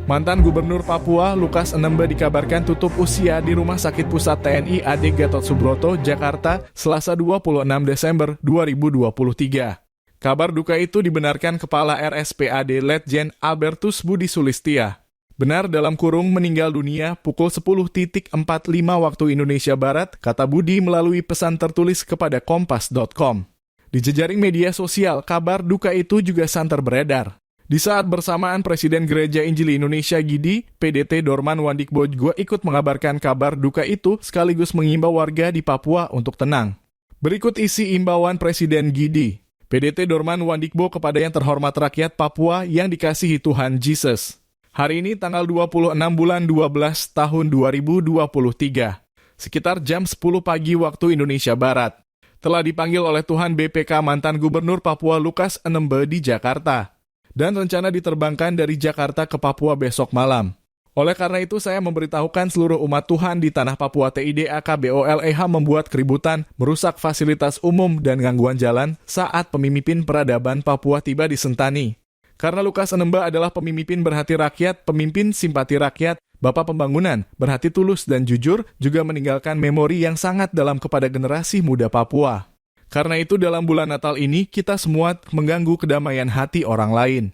Mantan Gubernur Papua Lukas Nmb dikabarkan tutup usia di Rumah Sakit Pusat TNI AD Gatot Subroto, Jakarta, Selasa 26 Desember 2023. Kabar duka itu dibenarkan Kepala RSPAD Letjen Albertus Budi Sulistia. Benar dalam kurung meninggal dunia pukul 10.45 waktu Indonesia Barat, kata Budi melalui pesan tertulis kepada kompas.com. Di jejaring media sosial, kabar duka itu juga santer beredar. Di saat bersamaan Presiden Gereja Injil Indonesia GIDI, PDT Dorman Wandikbo juga ikut mengabarkan kabar duka itu sekaligus mengimbau warga di Papua untuk tenang. Berikut isi imbauan Presiden GIDI. PDT Dorman Wandikbo kepada yang terhormat rakyat Papua yang dikasihi Tuhan Yesus. Hari ini tanggal 26 bulan 12 tahun 2023, sekitar jam 10 pagi waktu Indonesia Barat, telah dipanggil oleh Tuhan BPK mantan Gubernur Papua Lukas Nmb di Jakarta, dan rencana diterbangkan dari Jakarta ke Papua besok malam. Oleh karena itu, saya memberitahukan seluruh umat Tuhan di tanah Papua TIDAKBOLEH membuat keributan, merusak fasilitas umum dan gangguan jalan saat pemimpin peradaban Papua tiba di Sentani. Karena Lukas Nmb adalah pemimpin berhati rakyat, pemimpin simpati rakyat, bapak pembangunan, berhati tulus dan jujur, juga meninggalkan memori yang sangat dalam kepada generasi muda Papua. Karena itu dalam bulan Natal ini kita semua mengganggu kedamaian hati orang lain.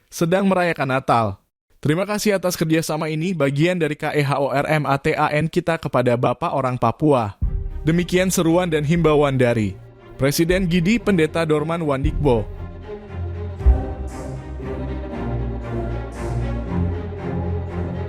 Sedang merayakan Natal. Terima kasih atas kerjasama ini bagian dari KEHORMATAN kita kepada Bapak orang Papua. Demikian seruan dan himbauan dari Presiden GIDI Pendeta Dorman Wandikbo.